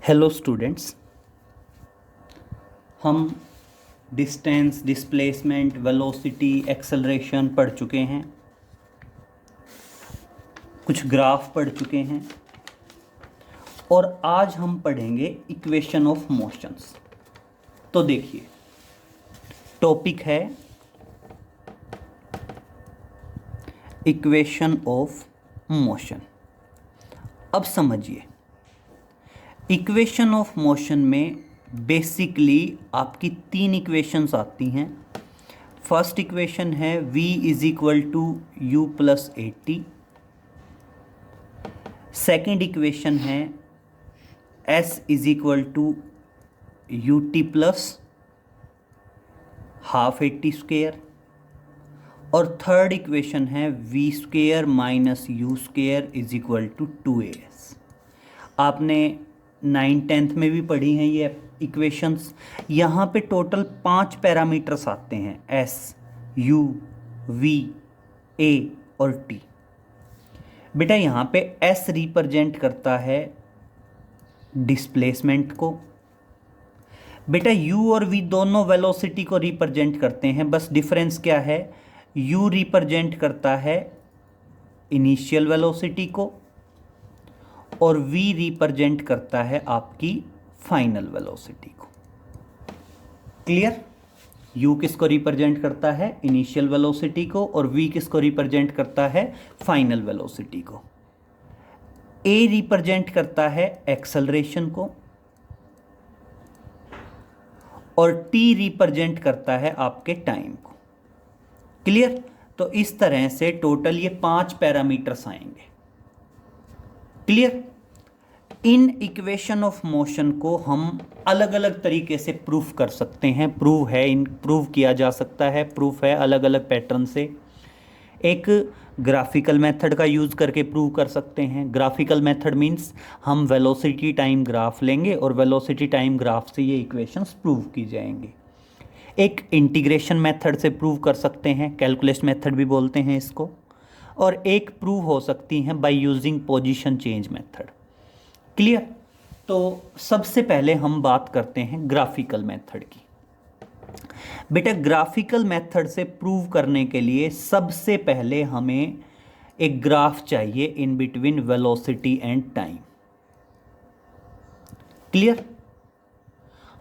Hello students, हम distance, displacement, velocity, acceleration पढ़ चुके हैं। कुछ ग्राफ पढ़ चुके हैं और आज हम पढ़ेंगे इक्वेशन ऑफ मोशंस। तो देखिए, टॉपिक है इक्वेशन ऑफ मोशन। अब समझिए, इक्वेशन ऑफ मोशन में बेसिकली आपकी तीन इक्वेशंस आती हैं। फर्स्ट इक्वेशन है v is equal to you plus 80। Second equation है s is equal to U T plus half 80 square. और थर्ड इक्वेशन है v square minus you square is equal to 2as। आपने 9th में भी पढ़ी हैं ये इक्वेशंस। यहाँ पे टोटल 5 पैरामीटर्स आते हैं, s, u, v, a और t। बेटा यहाँ पे s रिप्रेजेंट करता है डिस्प्लेसमेंट को। बेटा u और v दोनों वेलोसिटी को रिप्रेजेंट करते हैं, बस डिफरेंस क्या है, u रिप्रेजेंट करता है इनिशियल वेलोसिटी को और v रिप्रेजेंट करता है आपकी फाइनल वेलोसिटी को। क्लियर? u किसको रिप्रेजेंट करता है, इनिशियल वेलोसिटी को, और v किसको रिप्रेजेंट करता है, फाइनल वेलोसिटी को। a रिप्रेजेंट करता है एक्सेलरेशन को और t रिप्रेजेंट करता है आपके टाइम को। क्लियर? तो इस तरह से टोटल ये 5 पैरामीटर्स आएंगे। Clear? In equation of motion को हम अलग अलग तरीके से प्रूफ कर सकते हैं। प्रूव किया जा सकता है, प्रूफ है अलग अलग पैटर्न से। एक ग्राफिकल मेथड का यूज़ करके प्रूव कर सकते हैं। ग्राफिकल मेथड मींस हम वेलोसिटी टाइम ग्राफ लेंगे और वेलोसिटी टाइम ग्राफ से ये इक्वेशंस प्रूव की जाएंगी। एक इंटीग्रेशन मेथड से प्रूव कर सकते हैं, कैलकुलस मेथड भी बोलते हैं इसको। और एक प्रूव हो सकती हैं by using position change method. Clear? तो सबसे पहले हम बात करते हैं ग्राफिकल मेथड की। बेटा ग्राफिकल मेथड से प्रूव करने के लिए सबसे पहले हमें एक ग्राफ चाहिए in between velocity and time. Clear?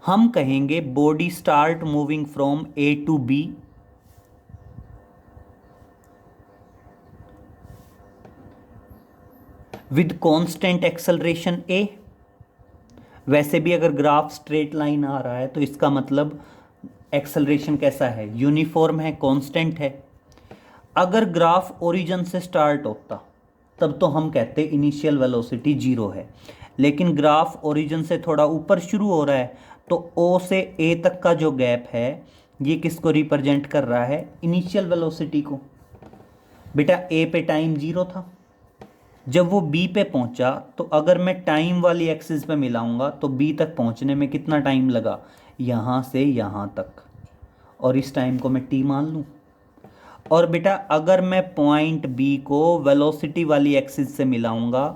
हम कहेंगे body start moving from A to B with constant acceleration a। वैसे भी अगर ग्राफ स्ट्रेट लाइन आ रहा है तो इसका मतलब एक्सेलरेशन कैसा है, यूनिफॉर्म है, कांस्टेंट है। अगर ग्राफ ओरिजिन से स्टार्ट होता तब तो हम कहते इनिशियल वेलोसिटी 0 है, लेकिन ग्राफ ओरिजिन से थोड़ा ऊपर शुरू हो रहा है तो O से A तक का जो गैप है ये किसको रिप्रेजेंट कर रहा है, इनिशियल वेलोसिटी को। बेटा A पे टाइम 0 था, जब वो B पे पहुंचा तो अगर मैं टाइम वाली एक्सिस पे मिलाऊंगा तो B तक पहुंचने में कितना टाइम लगा, यहाँ से यहाँ तक, और इस टाइम को मैं T मान लूँ। और बेटा अगर मैं पॉइंट B को वेलोसिटी वाली एक्सिस से मिलाऊंगा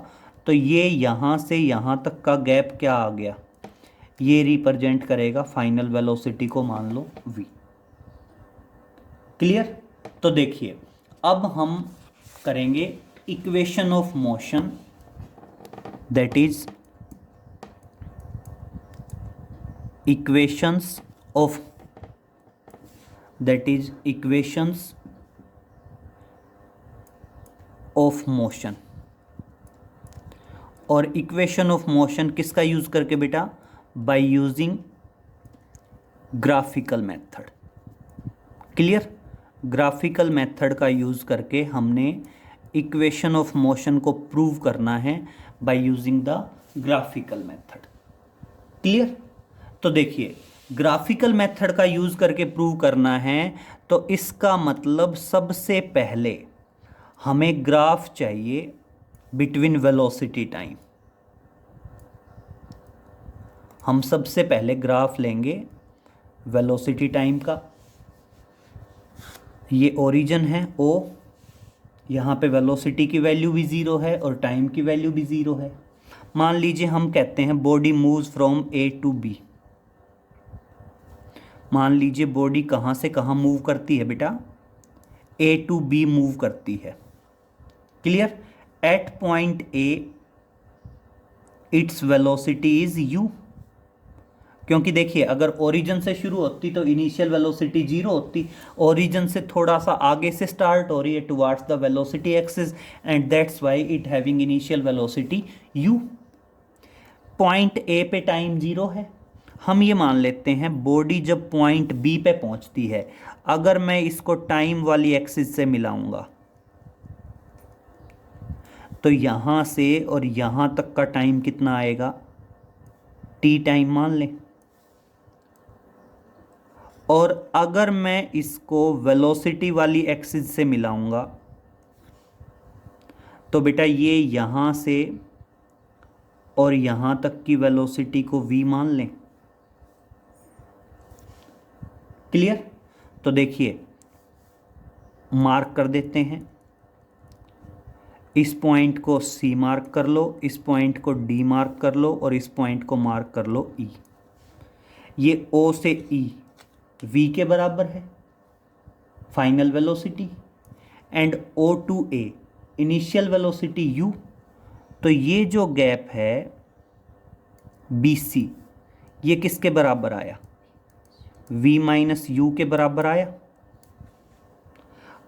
तो ये यहाँ से यहाँ तक का गैप क्या आ गया, ये रिप्रेजेंट करेगा फाइनल वेलोसिटी को, मान लो V। क्लियर? तो देखिए, अब हम करेंगे equation of motion, that is equations of motion. और इक्वेशन ऑफ मोशन किसका यूज करके बेटा, by using graphical method. Clear? Graphical method का यूज करके हमने इक्वेशन ऑफ मोशन को प्रूव करना है by using the graphical method. Clear? तो देखिए, ग्राफिकल मेथड का यूज करके प्रूव करना है तो इसका मतलब सबसे पहले हमें ग्राफ चाहिए बिटवीन वेलोसिटी टाइम। हम सबसे पहले ग्राफ लेंगे वेलोसिटी टाइम का। ये ओरिजिन है O, यहाँ पे वेलोसिटी की वैल्यू भी 0 है और टाइम की वैल्यू भी 0 है। मान लीजिए हम कहते हैं body moves from A to B. मान लीजिए बॉडी कहाँ से कहाँ मूव करती है बेटा, ए टू बी मूव करती है। Clear. At point A its velocity is u. क्योंकि देखिए अगर ओरिजिन से शुरू होती तो इनिशियल वेलोसिटी जीरो होती, ओरिजिन से थोड़ा सा आगे से स्टार्ट हो रही है towards the velocity axis, and that's why it having initial velocity u। Point A पे टाइम जीरो है। हम ये मान लेते हैं बॉडी जब पॉइंट बी पे पहुंचती है, अगर मैं इसको टाइम वाली एक्सिस से मिलाऊंगा तो यहां से और यहां तक का टाइम कितना आएगा, t टाइम मान लें। और अगर मैं इसको वेलोसिटी वाली एक्सिस से मिलाऊंगा तो बेटा ये यहां से और यहां तक की वेलोसिटी को v मान लें। क्लियर। तो देखिए मार्क कर देते हैं, इस पॉइंट को C मार्क कर लो, इस पॉइंट को D मार्क कर लो और इस पॉइंट को मार्क कर लो E। ये O से E v के बराबर है final velocity, and O to A initial velocity u। तो ये जो गैप है BC ये किसके बराबर आया, v माइनस यू के बराबर आया।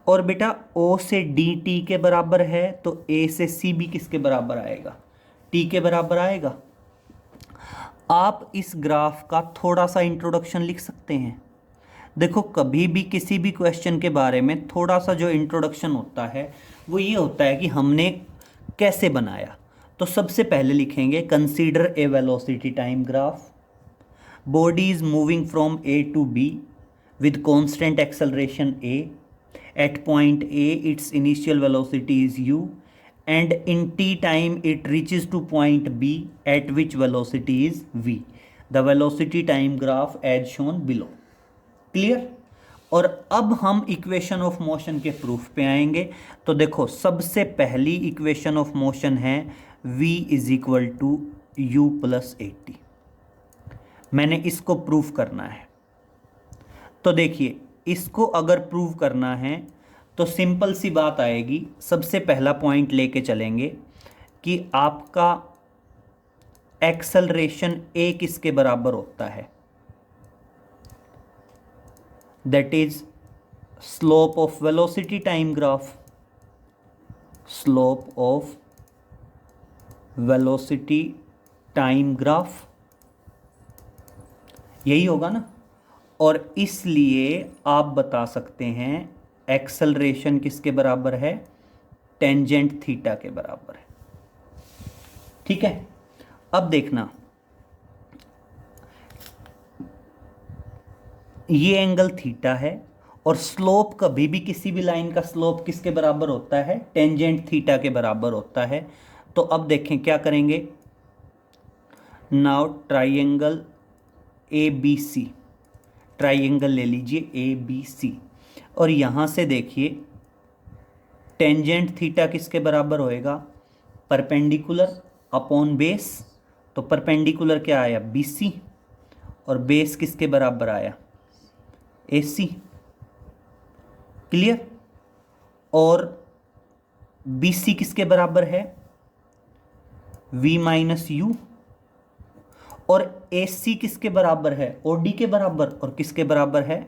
और बेटा O से D t के बराबर है तो A से C भी किसके बराबर आएगा, t के बराबर आएगा। आप इस ग्राफ का थोड़ा सा इंट्रोडक्शन लिख सकते हैं। देखो कभी भी किसी भी क्वेश्चन के बारे में थोड़ा सा जो इंट्रोडक्शन होता है वो ये होता है कि हमने कैसे बनाया। तो सबसे पहले लिखेंगे consider a velocity time graph, body is moving from A to B with constant acceleration a, at point A its initial velocity is u, and in t time it reaches to point B at which velocity is v। the velocity time graph as shown below। Clear. और अब हम equation of motion के proof पे आएंगे। तो देखो सबसे पहली इक्वेशन ऑफ मोशन है v is equal to you plus a t. मैंने इसको प्रूफ करना है। तो देखिए इसको अगर प्रूव करना है तो सिंपल सी बात आएगी, सबसे पहला पॉइंट लेके चलेंगे कि आपका एक्सेलरेशन a किसके बराबर होता है, that is slope of velocity time graph, slope of velocity time graph यही होगा ना। और इसलिए आप बता सकते हैं एक्सेलरेशन किसके बराबर है, टेंजेंट थीटा के बराबर है। ठीक है। अब देखना ये एंगल थीटा है और स्लोप कभी भी किसी भी लाइन का स्लोप किसके बराबर होता है, टेंजेंट थीटा के बराबर होता है। तो अब देखें क्या करेंगे, now triangle A B C, triangle ले लीजिए ए बी सी, और यहाँ से देखिए टेंजेंट थीटा किसके बराबर होएगा, परपेंडिकुलर अपॉन बेस। तो परपेंडिकुलर क्या आया, बी सी, और बेस किसके बराबर आया, ए सी। क्लियर। और बी सी किसके बराबर है, v माइनस यू, और ए सी किसके बराबर है, ओ डी के बराबर, और किसके बराबर है,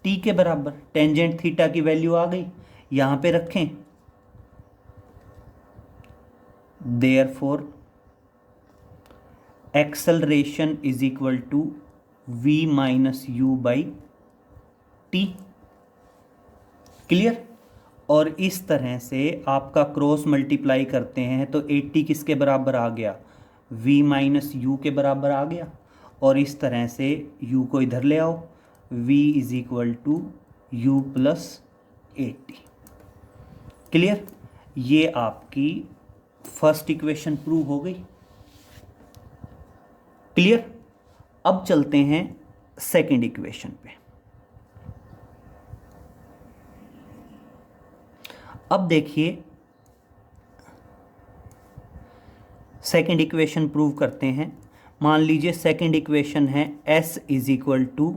टी के बराबर। टेंजेंट थीटा की वैल्यू आ गई, यहां पे रखें। Therefore acceleration is equal to v minus u by t. Clear. और इस तरह से आपका क्रॉस मल्टीप्लाई करते हैं तो 80 किसके बराबर आ गया, v माइनस यू के बराबर आ गया। और इस तरह से u को इधर ले आओ, v is equal to you plus 80। Clear. ये आपकी फर्स्ट इक्वेशन प्रूव हो गई। क्लियर। अब चलते हैं सेकंड इक्वेशन पे। अब देखिए सेकंड इक्वेशन प्रूव करते हैं। मान लीजिए सेकंड इक्वेशन है S is equal to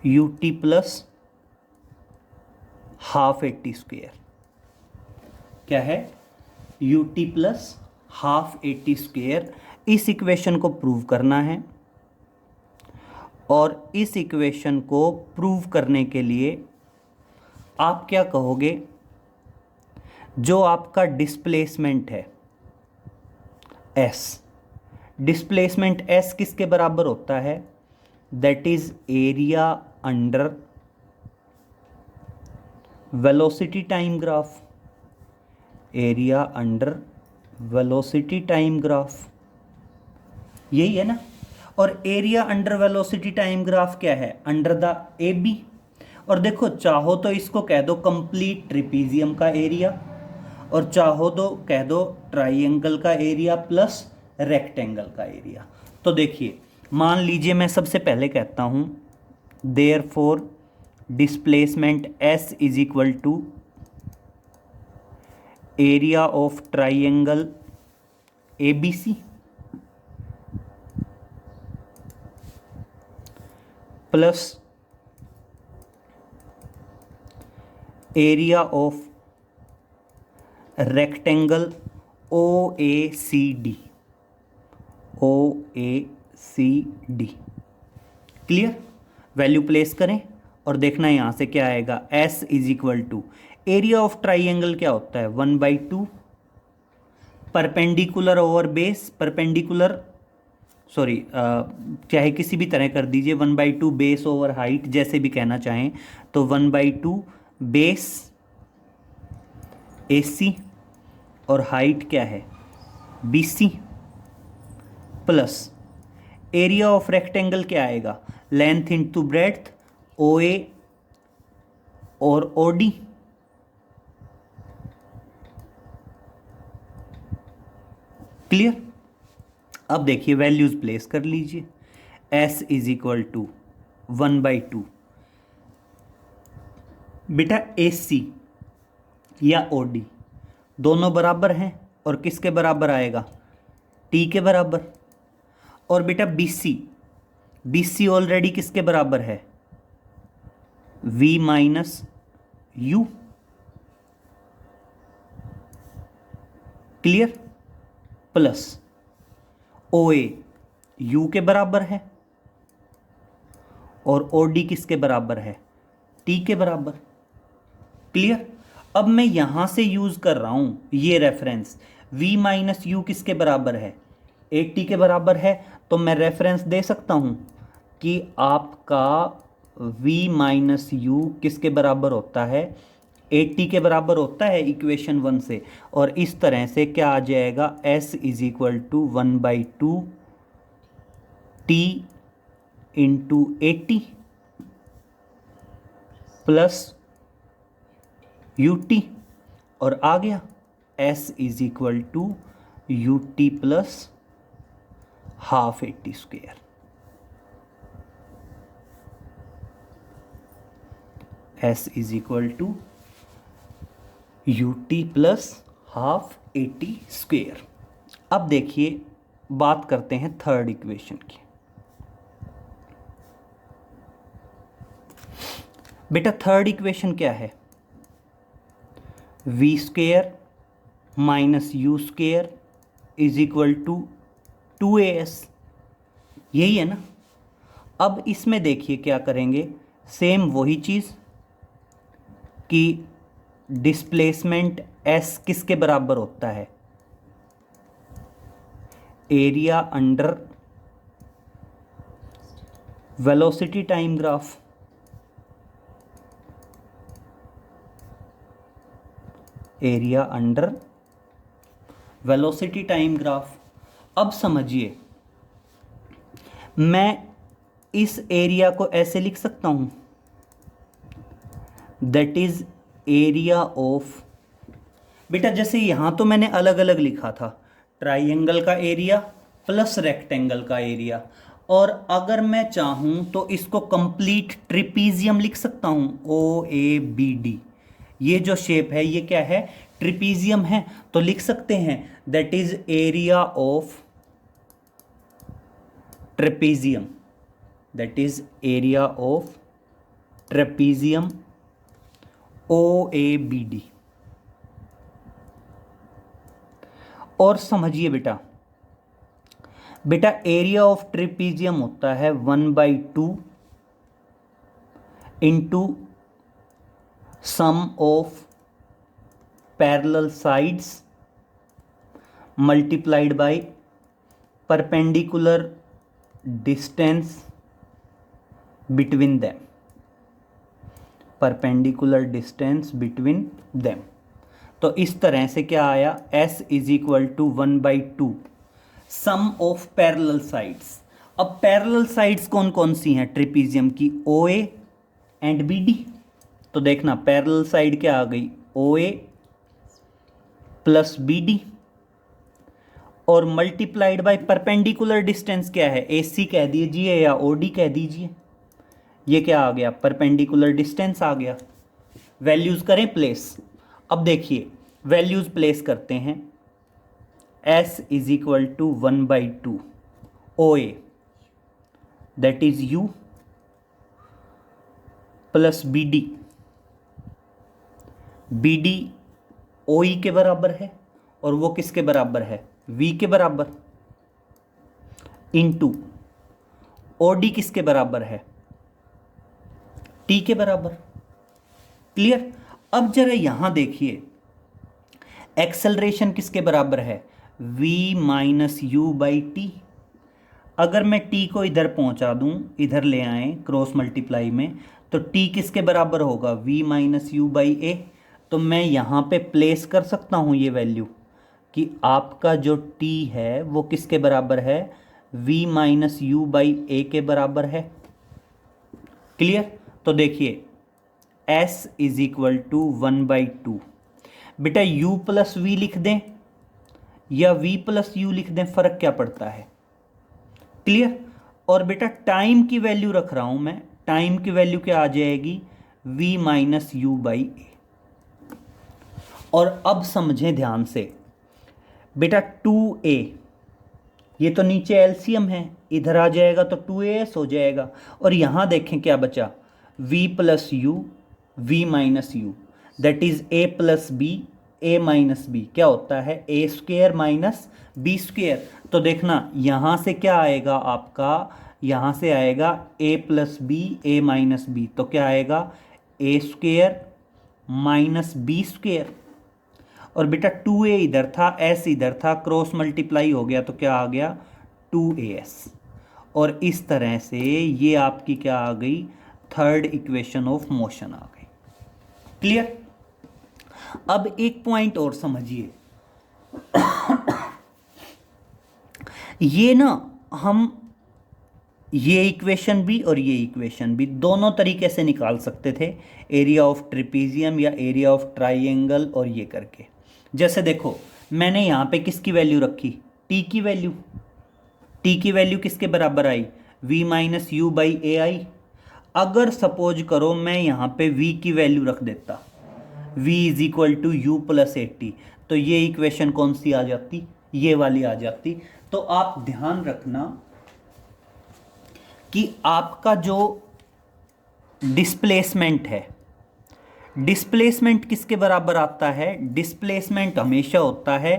U T plus half a t square. क्या है? U T plus half a t square. इस इक्वेशन को प्रूव करना है और इस इक्वेशन को प्रूव करने के लिए आप क्या कहोगे, जो आपका डिस्प्लेसमेंट है S, डिस्प्लेसमेंट S किसके बराबर होता है? That is area under velocity time graph. Area under velocity time graph, यही है ना। और area under velocity time graph क्या है? Under the A B. और देखो, चाहो तो इसको कह दो कंप्लीट ट्रिपीजियम का एरिया, और चाहो तो कह दो ट्राइंगल का एरिया प्लस रेक्टेंगल का एरिया। तो देखिए, मान लीजिए मैं सबसे पहले कहता हूं therefore displacement S is equal to area of triangle ABC plus area of rectangle OACD। Clear? Value place करें और देखना यहाँ से क्या आएगा। S is equal to area of triangle क्या होता है? 1/2 perpendicular over base, perpendicular sorry चाहे किसी भी तरह कर दीजिए, 1/2 बेस ओवर हाइट, जैसे भी कहना चाहें। तो 1/2 बेस AC और हाइट क्या है? BC plus area of rectangle क्या आएगा? लेंथ इंटू ब्रेड्थ OA और OD। क्लियर? अब देखिए, वैल्यूज प्लेस कर लीजिए। S is equal to 1/2। बेटा AC या OD दोनों बराबर हैं, और किसके बराबर आएगा? T के बराबर। और बेटा BC ऑलरेडी किसके बराबर है? V minus U। Clear? Plus OA U के बराबर है, और OD किसके बराबर है? T के बराबर। क्लियर? अब मैं यहां से यूज कर रहा हूं ये रेफरेंस। V माइनस यू किसके बराबर है? 80 के बराबर है। तो मैं रेफरेंस दे सकता हूं कि आपका V माइनस यू किसके बराबर होता है? 80 के बराबर होता है इक्वेशन 1 से। और इस तरह से क्या आ जाएगा? S is equal to 1/2 T into 80 plus UT, और आ गया S is equal to UT plus half 80 square. S is equal to UT plus half 80 square. अब देखिए, बात करते हैं थर्ड इक्वेशन की। बेटा थर्ड इक्वेशन क्या है? V square minus you square is equal to 2AS। यही है ना। अब इसमें देखिए क्या करेंगे, सेम वही चीज़ कि डिस्प्लेसमेंट S किसके बराबर होता है? Area under velocity time graph. Area under velocity time graph. अब समझिए, मैं इस एरिया को ऐसे लिख सकता हूं, दैट इज एरिया ऑफ, बेटा जैसे यहां तो मैंने अलग अलग लिखा था, ट्राइंगल का एरिया प्लस रेक्टेंगल का एरिया। और अगर मैं चाहूं तो इसको कंप्लीट ट्रिपीजियम लिख सकता हूं, OABD। ये जो शेप है ये क्या है? ट्रिपीजियम है तो लिख सकते हैं that is area of trapezium, that is area of trapezium OABD। और समझिए बेटा, बेटा एरिया ऑफ ट्रेपेजियम होता है 1/2 into sum of parallel sides multiplied by perpendicular distance between them, perpendicular distance between them. तो इस तरह से क्या आया, S is equal to 1/2 sum of parallel sides. अब पैरेलल साइड्स कौन कौन सी हैं ट्रेपेजियम की, OA एंड BD। तो देखना पैरेलल साइड क्या आ गई, OA प्लस BD, और मल्टीप्लाइड बाय परपेंडिकुलर डिस्टेंस क्या है, AC कह दीजिए या OD कह दीजिए। ये क्या आ गया, परपेंडिकुलर डिस्टेंस आ गया। वैल्यूज करें प्लेस। अब देखिए वैल्यूज प्लेस करते हैं। S is equal to 1/2 OA that is U plus BD, BD OE के बराबर है और वो किसके बराबर है, V के बराबर, इनटू OD किसके बराबर है, T के बराबर। क्लियर। अब जरा यहां देखिए एक्सेलरेशन किसके बराबर है, V माइनस U/T। अगर मैं T को इधर पहुंचा दूं, इधर ले आए क्रॉस मल्टीप्लाई में, तो T किसके बराबर होगा, V माइनस U/A। तो मैं यहां पे प्लेस कर सकता हूं ये वैल्यू कि आपका जो T है वो किसके बराबर है, V माइनस U/A के बराबर है। क्लियर। तो देखिए S इज इक्वल टू 1/2। बेटा U प्लस V लिख दें या V प्लस U लिख दें, फर्क क्या पड़ता है। क्लियर। और बेटा टाइम की वैल्यू रख रहा हूं मैं, टाइम की वैल्यू क्या आ जाएगी, V माइनस U/A। और अब समझें ध्यान से बेटा 2A, ये तो नीचे एलसीएम है, इधर आ जाएगा तो 2AS हो जाएगा। और यहां देखें क्या बचा, V plus U V minus U that is A plus B A minus B, क्या होता है A² माइनस B²। तो देखना यहां से क्या आएगा आपका, यहां से आएगा A plus B A minus B, तो क्या आएगा A² माइनस B²। और बेटा 2A इधर था, S इधर था, क्रॉस मल्टीप्लाई हो गया तो क्या आ गया 2AS। और इस तरह से ये आपकी क्या आ गई, थर्ड इक्वेशन ऑफ मोशन आ गई। क्लियर। अब एक पॉइंट और समझिए, ये ना हम ये इक्वेशन भी और ये इक्वेशन भी दोनों तरीके से निकाल सकते थे, एरिया ऑफ ट्रेपेजियम या एरिया ऑफ ट्राइंगल, और ये करके। जैसे देखो मैंने यहाँ पे किसकी वैल्यू रखी, T की वैल्यू, T की वैल्यू किसके बराबर आई, V माइनस U/A आई। अगर सपोज करो मैं यहाँ पे V की वैल्यू रख देता, V is equal to U plus 80, तो ये इक्वेशन कौन सी आ जाती, ये वाली आ जाती। तो आप ध्यान रखना कि आपका जो डिस्प्लेसमेंट है, डिस्प्लेसमेंट किसके बराबर आता है, डिस्प्लेसमेंट हमेशा होता है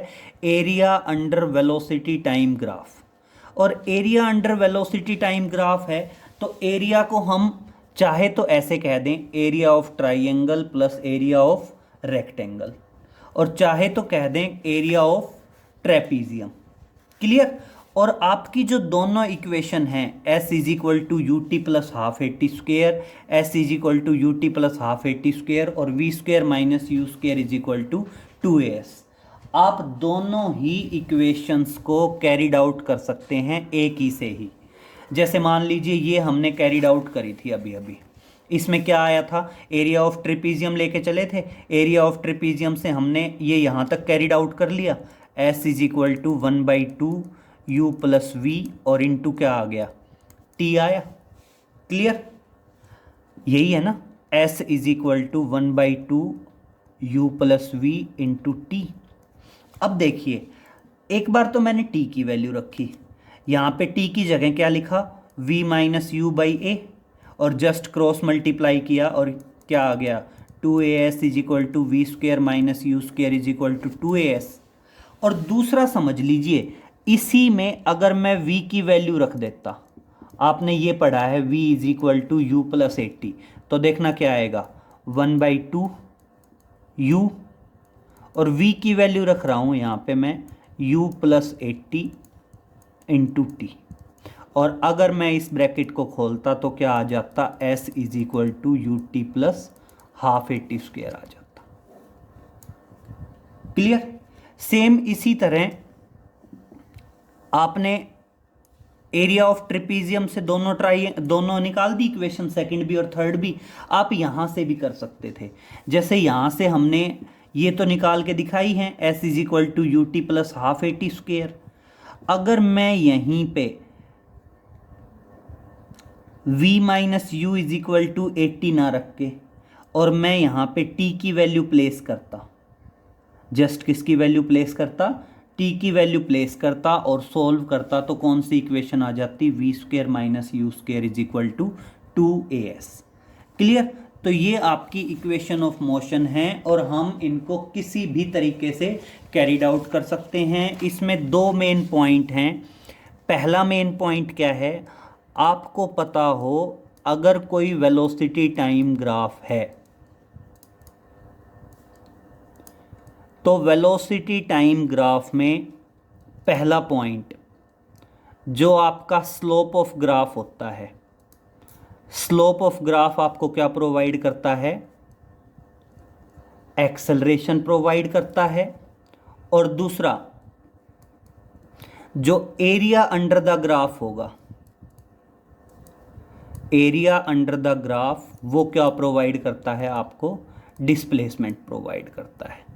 area under velocity time graph. और area under velocity time graph है तो एरिया को हम चाहे तो ऐसे कह दें area of triangle plus area of rectangle, और चाहे तो कह दें एरिया ऑफ ट्रेपेजियम। क्लियर। और आपकी जो दोनों इक्वेशन हैं S is equal to UT plus half AT², S is equal to UT plus half AT² और V² minus U² is equal to 2AS, आप दोनों ही इक्वेशंस को कैरिड आउट कर सकते हैं एक ही से ही। जैसे मान लीजिए ये हमने कैरिड आउट करी थी अभी अभी, इसमें क्या आया था, एरिया ऑफ ट्रेपेजियम लेके चले थे, एरिया ऑफ ट्रेपेजियम से हमने ये यहाँ तक कैरिड आउट कर लिया, S is equal to 1/2 U plus V और इनटू क्या आ गया, T आया। क्लियर। यही है ना, S is equal to 1/2 u plus v into t. अब देखिए, एक बार तो मैंने t की वैल्यू रखी, यहाँ पे t की जगह क्या लिखा, v माइनस यू बाई ए, और जस्ट क्रॉस मल्टीप्लाई किया और क्या आ गया, 2as is equal to v square minus you square is equal to 2as। और दूसरा समझ लीजिए, इसी में अगर मैं v की वैल्यू रख देता, आपने ये पढ़ा है v is equal to you plus 80, तो देखना क्या आएगा, 1/2 u, और v की वैल्यू रख रहा हूँ यहाँ पे मैं u प्लस 80 इंटू टी, और अगर मैं इस ब्रैकेट को खोलता तो क्या आ जाता, s is equal to U T plus half 80 square आ जाता। क्लियर। सेम इसी तरह आपने एरिया ऑफ ट्रिपीजियम से दोनों निकाल दी इक्वेशन, सेकंड भी और थर्ड भी। आप यहां से भी कर सकते थे, जैसे यहां से हमने ये तो निकाल के दिखाई है, s is equal to U T plus half 80 square. अगर मैं यहीं पे v minus u is equal to 80 ना रख के, और मैं यहाँ पे t की वैल्यू प्लेस करता, जस्ट किसकी वैल्यू प्लेस करता, t की वैल्यू प्लेस करता और सोल्व करता, तो कौन सी इक्वेशन आ जाती, v square minus you square is equal to 2as। Clear. तो ये आपकी इक्वेशन ऑफ मोशन है, और हम इनको किसी भी तरीके से कैरिड आउट कर सकते हैं। इसमें दो मेन पॉइंट हैं। पहला मेन पॉइंट क्या है, आपको पता हो अगर कोई वेलोसिटी टाइम ग्राफ है, तो वेलोसिटी टाइम ग्राफ में पहला पॉइंट जो आपका स्लोप ऑफ ग्राफ होता है, स्लोप ऑफ ग्राफ आपको क्या प्रोवाइड करता है, एक्सेलरेशन प्रोवाइड करता है। और दूसरा जो एरिया अंडर द ग्राफ होगा, एरिया अंडर द ग्राफ वो क्या प्रोवाइड करता है, आपको डिस्प्लेसमेंट प्रोवाइड करता है।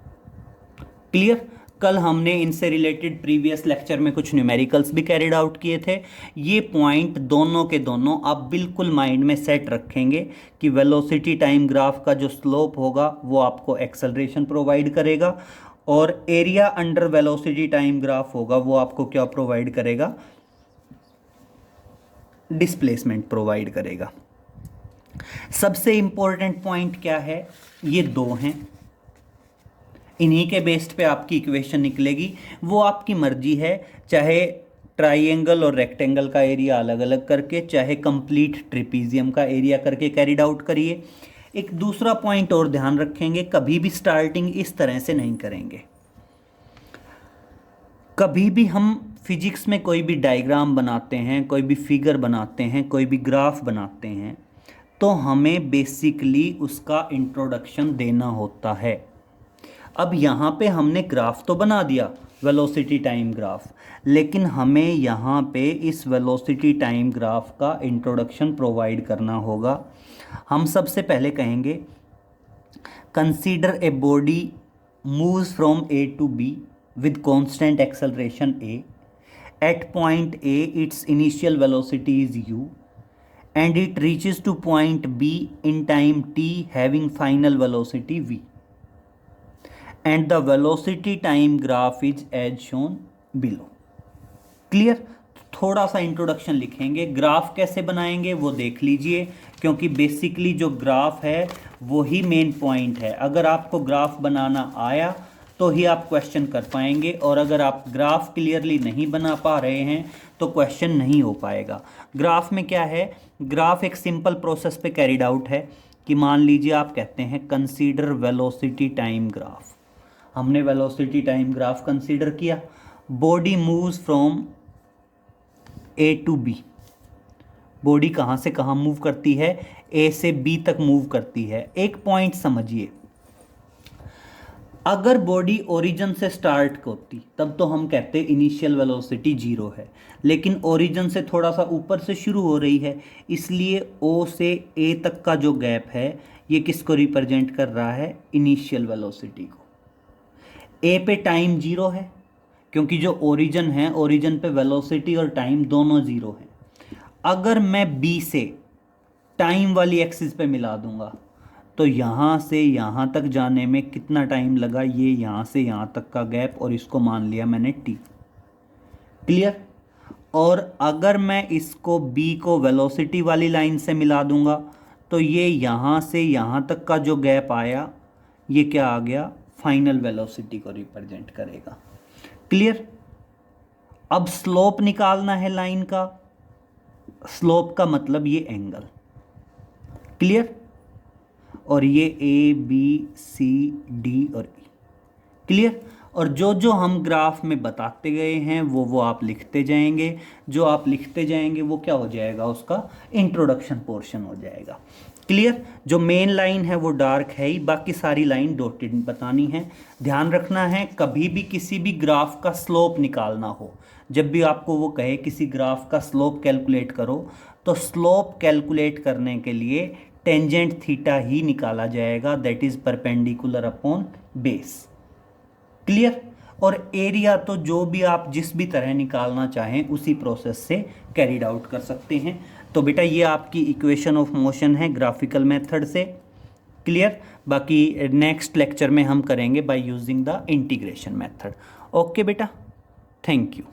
क्लियर। कल हमने इनसे रिलेटेड प्रीवियस लेक्चर में कुछ न्यूमेरिकल्स भी कैरिड आउट किए थे। ये पॉइंट दोनों के दोनों आप बिल्कुल माइंड में सेट रखेंगे कि वेलोसिटी टाइम ग्राफ का जो स्लोप होगा वो आपको एक्सेलरेशन प्रोवाइड करेगा, और area under velocity time graph होगा वो आपको क्या प्रोवाइड करेगा, डिस्प्लेसमेंट प्रोवाइड करेगा। सबसे इंपॉर्टेंट पॉइंट क्या है, ये दो हैं, इन्हीं के बेस्ड पे आपकी इक्वेशन निकलेगी। वो आपकी मर्जी है, चाहे ट्राइंगल और रेक्टेंगल का एरिया अलग अलग करके, चाहे कंप्लीट ट्रिपीजियम का एरिया करके कैरिड आउट करिए। एक दूसरा पॉइंट और ध्यान रखेंगे, कभी भी स्टार्टिंग इस तरह से नहीं करेंगे। कभी भी हम फिजिक्स में कोई भी डायग्राम बनाते हैं, कोई भी फिगर बनाते हैं, कोई भी ग्राफ बनाते हैं, तो हमें बेसिकली उसका इंट्रोडक्शन देना होता है। अब यहाँ पे हमने ग्राफ तो बना दिया, वेलोसिटी टाइम ग्राफ, लेकिन हमें यहाँ पे इस वेलोसिटी टाइम ग्राफ का इंट्रोडक्शन प्रोवाइड करना होगा। हम सबसे पहले कहेंगे, consider a body moves from A to B with constant acceleration a. At point A, its initial velocity is u, and it reaches to point B in time t having final velocity v. And the velocity time graph is as shown below. Clear? थोड़ा सा introduction लिखेंगे, graph कैसे बनाएंगे वो देख लीजिए, क्योंकि basically जो ग्राफ है वो ही मेन पॉइंट है। अगर आपको ग्राफ बनाना आया तो ही आप क्वेश्चन कर पाएंगे, और अगर आप ग्राफ क्लियरली नहीं बना पा रहे हैं तो क्वेश्चन नहीं हो पाएगा। ग्राफ में क्या है, ग्राफ एक सिंपल प्रोसेस पे कैरिड आउट है कि मान लीजिए आप कहते हैं कंसीडर वेलोसिटी टाइम ग्राफ। हमने वेलोसिटी टाइम ग्राफ कंसीडर किया, body moves from A to B. Body कहाँ से कहाँ मूव करती है, ए से बी तक मूव करती है। एक पॉइंट समझिए, अगर बॉडी ओरिजिन से स्टार्ट होती तब तो हम कहते इनिशियल वेलोसिटी 0 है, लेकिन ओरिजिन से थोड़ा सा ऊपर से शुरू हो रही है, इसलिए O से A तक का जो गैप है ये किसको रिप्रेजेंट कर रहा है, इनिशियल वेलोसिटी को। A पे टाइम 0 है, क्योंकि जो ओरिजिन है, ओरिजिन पे वेलोसिटी और टाइम दोनों 0 है। अगर मैं B से टाइम वाली एक्सिस पे मिला दूंगा तो यहाँ से यहाँ तक जाने में कितना टाइम लगा, ये यहाँ से यहाँ तक का गैप, और इसको मान लिया मैंने टी। क्लियर। और अगर मैं इसको बी को वेलोसिटी वाली लाइन से मिला दूंगा तो ये यहाँ से यहाँ तक का जो गैप आया ये क्या आ गया, फाइनल वेलोसिटी को रिप्रेजेंट करेगा। क्लियर। अब स्लोप निकालना है लाइन का, स्लोप का मतलब ये एंगल। क्लियर। और ये ए बी सी डी और ई। क्लियर। और जो जो हम ग्राफ में बताते गए हैं वो आप लिखते जाएंगे, जो आप लिखते जाएंगे वो क्या हो जाएगा, उसका इंट्रोडक्शन पोर्शन हो जाएगा। क्लियर। जो मेन लाइन है वो डार्क है ही, बाकी सारी लाइन डॉटेड बतानी है। ध्यान रखना है कभी भी किसी भी ग्राफ का स्लोप निकालना हो, जब भी आपको वो कहे किसी ग्राफ का स्लोप कैलकुलेट करो, तो स्लोप कैलकुलेट करने के लिए टेंजेंट थीटा ही निकाला जाएगा, that is perpendicular upon base. Clear. और एरिया तो जो भी आप जिस भी तरह निकालना चाहें उसी प्रोसेस से कैरिड आउट कर सकते हैं। तो बेटा ये आपकी इक्वेशन ऑफ मोशन है ग्राफिकल मेथड से। क्लियर। बाकी नेक्स्ट लेक्चर में हम करेंगे by using the integration method. Okay बेटा, थैंक यू।